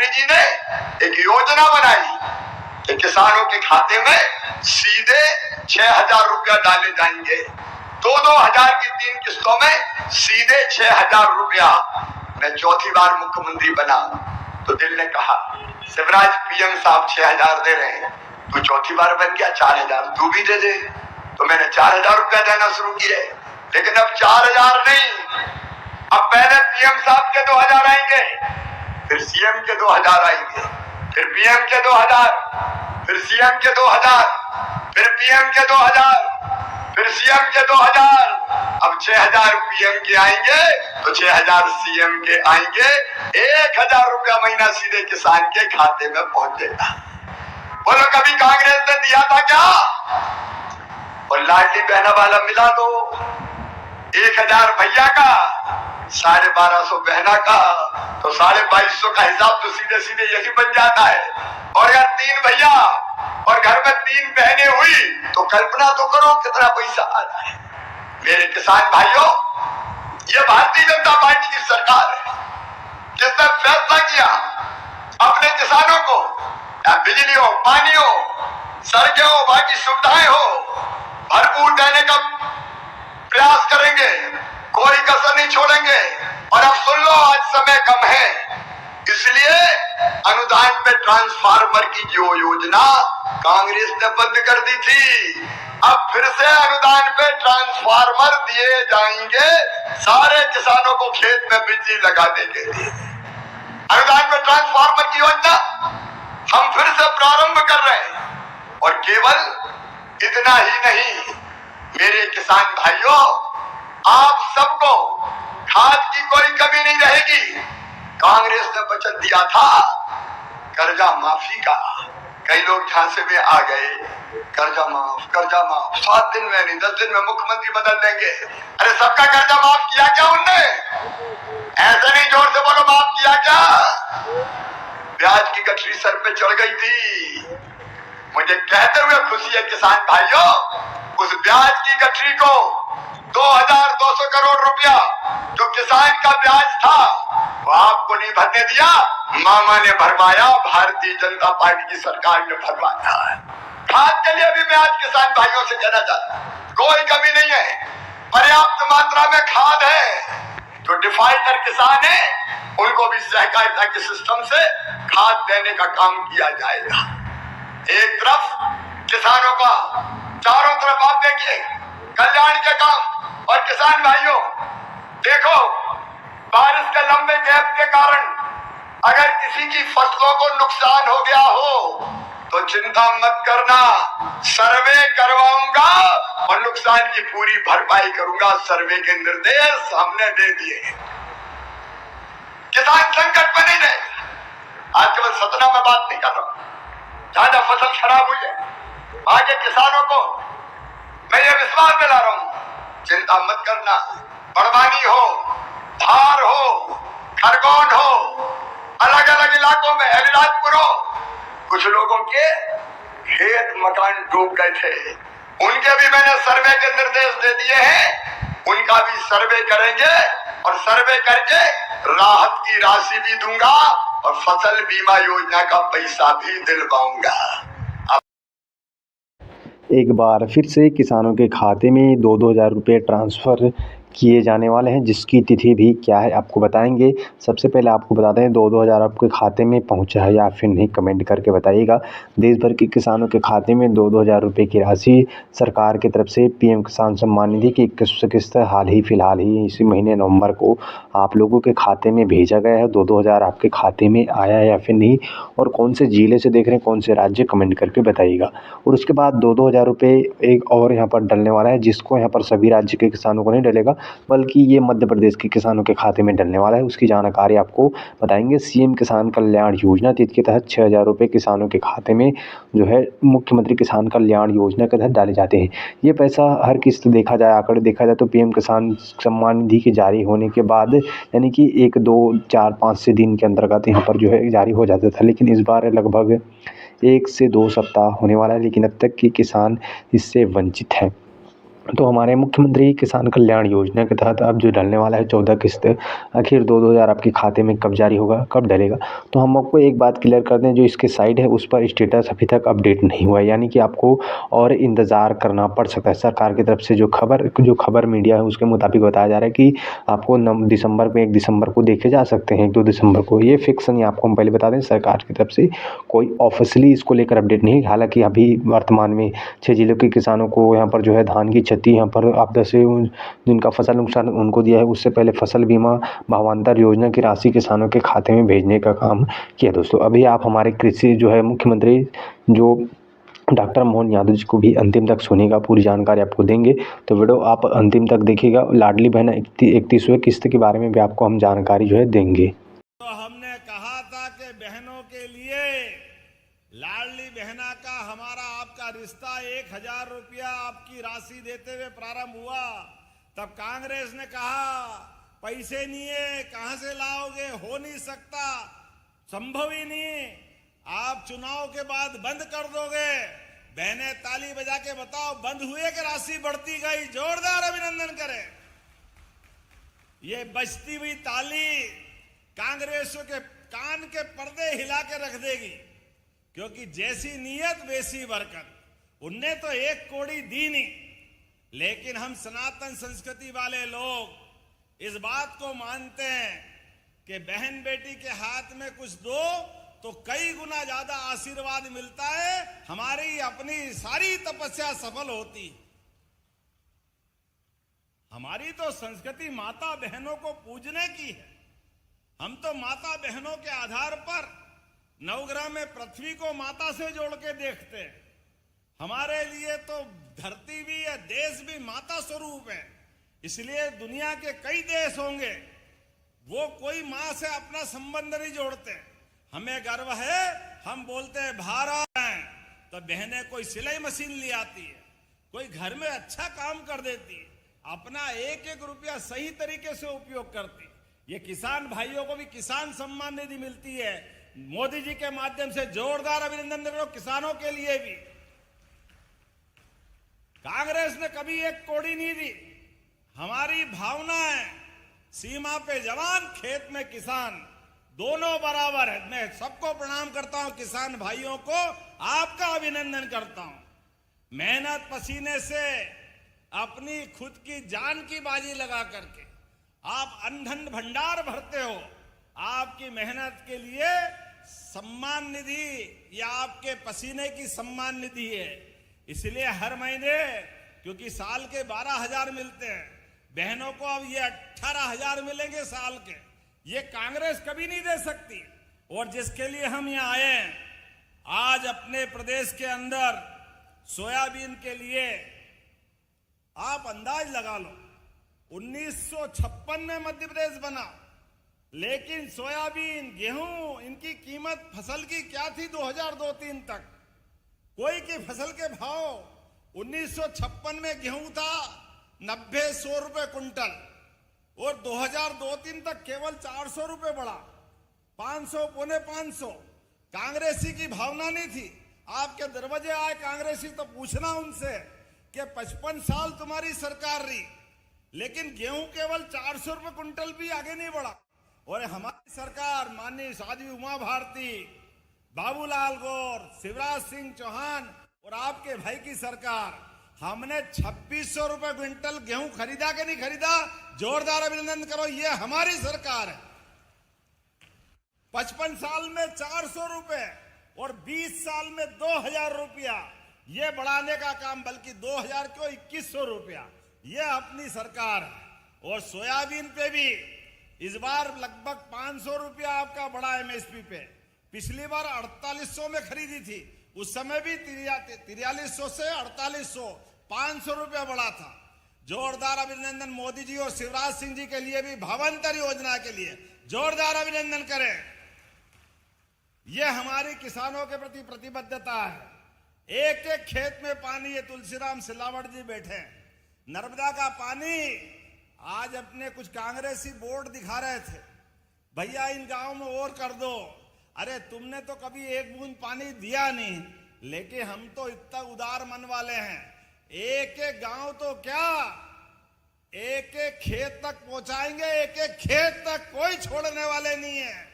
प्रधानमंत्री जी ने एक योजना बनाई कि किसानों के खाते में सीधे 6,000 रुपया डाले जाएंगे। 2-2 हजार की 3 किस्तों में सीधे 6,000 रुपया। मैं चौथी बार मुख्यमंत्री बना तो दिल ने कहा, शिवराज पीएम साहब 6,000 दे रहे हैं, तू चौथी बार बन गया, 4,000 तू भी दे दे। तो मैंने 4,000 रुपया देना शुरू किए। लेकिन अब 4,000 नहीं, अब पहले पीएम साहब के 2,000 आएंगे, फिर सीएम के 2,000 आएंगे, फिर पीएम के 2,000, फिर सीएम के 2,000, फिर पीएम के 2,000, फिर सीएम के 2,000। अब 6,000 पीएम के आएंगे तो 6,000 सीएम के आएंगे। 1,000 रुपया महीना सीधे किसान के खाते में पहुंचेगा। बोलो कभी कांग्रेस ने दिया था क्या? और लाडली बहना वाला मिला दो, 1,000 भैया का, 1,250 बहना का, तो 2,250 का हिसाब तो सीधे सीधे यही बन जाता है। और अगर 3 भैया और घर में 3 बहनें हुई तो कल्पना तो करो कितना पैसा आ रहा है। मेरे किसान भाइयों, ये भारतीय जनता पार्टी की सरकार है जिसने फैसला किया अपने किसानों को या बिजली हो, पानी हो, सड़कें हो, बाकी सुविधाएं हो, भरपूर देने का प्रयास करेंगे, कोई कसर नहीं छोड़ेंगे। और अब सुन लो, आज समय कम है, इसलिए अनुदान पे ट्रांसफार्मर की जो योजना कांग्रेस ने बंद कर दी थी, अब फिर से अनुदान पे ट्रांसफार्मर दिए जाएंगे सारे किसानों को खेत में बिजली लगाने के लिए। अनुदान पे ट्रांसफार्मर की योजना हम फिर से प्रारंभ कर रहे हैं। और केवल इतना ही नहीं, मेरे किसान भाइयों, आप सबको खाद की कोई कमी नहीं रहेगी। कांग्रेस ने वचन दिया था कर्जा माफी का, कई लोग झांसे में आ गए, कर्जा माफ, कर्जा माफ, 7 दिन में नहीं 10 दिन में मुख्यमंत्री बदल देंगे। अरे सबका कर्जा माफ किया क्या उनने? ऐसे नहीं, जोर से बोलो, माफ किया क्या? ब्याज की गठरी सर पे चढ़ गई थी। मुझे कहते हुए खुशी है किसान भाइयों, उस ब्याज की गठरी को 2,200 करोड़ रुपया जो किसान का ब्याज था वो आपको नहीं भरने दिया, मामा ने भरवाया, भारतीय जनता पार्टी की सरकार ने भरवाया है। खाद के लिए भी मैं आज किसान भाइयों से कहना चाहता हूं, कोई कमी नहीं है, पर्याप्त मात्रा में खाद है। जो डिफाल्टर किसान है उनको भी सहकारिता के सिस्टम से खाद देने का काम किया जाएगा। एक तरफ किसानों का, चारों तरफ आप देखिए कल्याण के काम। और किसान भाइयों देखो, बारिश के लंबे गैप के कारण अगर किसी की फसलों को नुकसान हो गया हो तो चिंता मत करना, सर्वे करवाऊंगा और नुकसान की पूरी भरपाई करूंगा। सर्वे के निर्देश हमने दे दिए। किसान संकट में नहीं रहेगा। आज केवल सतना में बात नहीं कर रहा हूं, जहां जहां फसल खराब हुई है आगे किसानों को मैं ये विश्वास दिला रहा हूं, चिंता मत करना। बड़वानी हो, धार हो, खरगोन हो, अलग अलग इलाकों में अलीराजपुर हो, कुछ लोगों के खेत मकान डूब गए थे, उनके भी मैंने सर्वे के निर्देश दे दिए हैं। उनका भी सर्वे करेंगे और सर्वे करके राहत की राशि भी दूंगा और फसल बीमा योजना का पैसा भी दिलवाऊंगा। एक बार फिर से किसानों के खाते में 2-2 हज़ार रुपये ट्रांसफ़र किए जाने वाले हैं, जिसकी तिथि भी क्या है आपको बताएंगे। सबसे पहले आपको बता दें 2-2 हज़ार आपके खाते में पहुंचा है या फिर नहीं, कमेंट करके बताइएगा। देश भर के किसानों के खाते में 2-2 हज़ार रुपये की राशि सरकार की तरफ से पीएम किसान सम्मान निधि की 21 किस्त फिलहाल ही इसी महीने नवंबर को आप लोगों के खाते में भेजा गया है। 2-2 हज़ार आपके खाते में आया है या फिर नहीं, और कौन से जिले से देख रहे हैं, कौन से राज्य, कमेंट करके बताइएगा। और उसके बाद 2-2 हज़ार रुपये एक और यहाँ पर डलने वाला है, जिसको यहाँ पर सभी राज्य के किसानों को नहीं डलेगा, बल्कि ये मध्य प्रदेश के किसानों के खाते में डलने वाला है। उसकी जानकारी आपको बताएंगे। सीएम किसान कल्याण योजना के तहत 6,000 रुपये किसानों के खाते में जो है मुख्यमंत्री किसान कल्याण योजना के तहत डाले जाते हैं। ये पैसा हर किस्त देखा जाए, आंकड़े देखा जाए तो पीएम किसान सम्मान निधि के जारी होने के बाद, यानी कि 1, 2, 4, 5 से दिन के अंतर्गत यहाँ पर जो है जारी हो जाता था, लेकिन इस बार लगभग 1 से 2 सप्ताह होने वाला है, लेकिन अब तक के किसान इससे वंचित हैं। तो हमारे मुख्यमंत्री किसान कल्याण योजना के तहत अब जो डलने वाला है 14 किस्त, आखिर 2-2 हज़ार आपके खाते में कब जारी होगा, कब डलेगा? तो हम आपको एक बात क्लियर कर दें, जो इसके साइट है उस पर स्टेटस अभी तक अपडेट नहीं हुआ है, यानी कि आपको और इंतज़ार करना पड़ सकता है। सरकार की तरफ से जो खबर मीडिया है उसके मुताबिक बताया जा रहा है कि आपको 1 दिसंबर को देखे जा सकते हैं, 2 दिसंबर को। ये फिक्स नहीं, आपको हम पहले बता दें, सरकार की तरफ से कोई ऑफिशियली इसको लेकर अपडेट नहीं। हालाँकि अभी वर्तमान में 6 जिलों के किसानों को यहाँ पर जो है धान की क्षति यहाँ पर आपदा से जिनका फसल नुकसान उनको दिया है, उससे पहले फसल बीमा भावांतर योजना की राशि किसानों के खाते में भेजने का काम किया। दोस्तों अभी आप हमारे कृषि जो है मुख्यमंत्री जो डॉक्टर मोहन यादव जी को भी अंतिम तक सुनेगा, पूरी जानकारी आपको देंगे, तो वीडियो आप अंतिम तक देखिएगा। लाडली बहन 31वें किस्त के बारे में भी आपको हम जानकारी जो है देंगे। तो हमने कहा था कि बहनों के लिए लाडली बहना का हमारा आपका रिश्ता 1,000 रुपया आपकी राशि देते हुए प्रारंभ हुआ, तब कांग्रेस ने कहा पैसे नहीं है, कहां से लाओगे, हो नहीं सकता, संभव ही नहीं, आप चुनाव के बाद बंद कर दोगे। बहनें ताली बजा के बताओ, बंद हुए कि राशि बढ़ती गई? जोरदार अभिनंदन करें। ये बजती हुई ताली कांग्रेसों के कान के पर्दे हिला के रख देगी, क्योंकि जैसी नीयत वैसी बरकत। उनने तो 1 कौड़ी दी नहीं, लेकिन हम सनातन संस्कृति वाले लोग इस बात को मानते हैं कि बहन बेटी के हाथ में कुछ दो तो कई गुना ज्यादा आशीर्वाद मिलता है, हमारी अपनी सारी तपस्या सफल होती। हमारी तो संस्कृति माता बहनों को पूजने की है। हम तो माता बहनों के आधार पर नवग्रह में पृथ्वी को माता से जोड़ के देखते हैं। हमारे लिए तो धरती भी है, देश भी माता स्वरूप है। इसलिए दुनिया के कई देश होंगे, वो कोई मां से अपना संबंध नहीं जोड़ते। हमें गर्व है, हम बोलते हैं भारत है, तो बहनें कोई सिलाई मशीन ले आती है, कोई घर में अच्छा काम कर देती है, अपना 1-1 रुपया सही तरीके से उपयोग करती। ये किसान भाइयों को भी किसान सम्मान निधि मिलती है, मोदी जी के माध्यम से जोरदार अभिनंदन करो किसानों के लिए भी। कांग्रेस ने कभी 1 कौड़ी नहीं दी। हमारी भावना है, सीमा पे जवान, खेत में किसान, दोनों बराबर है। मैं सबको प्रणाम करता हूं, किसान भाइयों को आपका अभिनंदन करता हूं। मेहनत पसीने से अपनी खुद की जान की बाजी लगा करके आप अंधन भंडार भरते हो। आपकी मेहनत के लिए सम्मान निधि या आपके पसीने की सम्मान निधि है। इसलिए हर महीने, क्योंकि साल के 12,000 मिलते हैं, बहनों को अब ये 18,000 मिलेंगे साल के। ये कांग्रेस कभी नहीं दे सकती। और जिसके लिए हम यहाँ आए हैं, आज अपने प्रदेश के अंदर सोयाबीन के लिए आप अंदाज लगा लो, 1956 में मध्य प्रदेश बना, लेकिन सोयाबीन, गेहूं, इनकी कीमत फसल की क्या थी 2002-03 तक? कोई की फसल के भाव 1956 में गेहूं था 90-100 रुपए कुंटल, और 2002-03 तक केवल 400 रुपए बढ़ा, 500, 450। कांग्रेसी की भावना नहीं थी। आपके दरवाजे आए कांग्रेसी तो पूछना उनसे कि 55 साल तुम्हारी सरकार रही, लेकिन गेहूं केवल 400 रुपए कुंटल भी आगे नहीं बढ़ा। और हमारी सरकार, माननीय साध्वी उमा भारती, बाबूलाल गौर, शिवराज सिंह चौहान और आपके भाई की सरकार, हमने 2600 रुपए क्विंटल गेहूं खरीदा कि नहीं खरीदा? जोरदार अभिनंदन करो, ये हमारी सरकार है। 55 साल में 400 रुपए और 20 साल में 2,000 रुपया, ये बढ़ाने का काम, बल्कि 2,000 क्यों, 2,100 रुपया, ये अपनी सरकार है। और सोयाबीन पे भी इस बार लगभग 500 रुपया आपका बढ़ा एमएसपी पे। पिछली बार 4800 में खरीदी थी, उस समय भी 4300 से 4800, 500 रुपया बढ़ा था। जोरदार अभिनंदन मोदी जी और शिवराज सिंह जी के लिए भी, भावांतर योजना के लिए जोरदार अभिनंदन करें। यह हमारी किसानों के प्रति प्रतिबद्धता है। एक एक खेत में पानी, ये तुलसीराम सिलावट जी बैठे हैं, नर्मदा का पानी। आज अपने कुछ कांग्रेसी बोर्ड दिखा रहे थे, भैया इन गांव में और कर दो। अरे तुमने तो कभी 1 बूंद पानी दिया नहीं, लेकिन हम तो इतना उदार मन वाले हैं, एक एक गांव तो क्या, एक एक खेत तक पहुंचाएंगे, एक एक खेत तक कोई छोड़ने वाले नहीं है।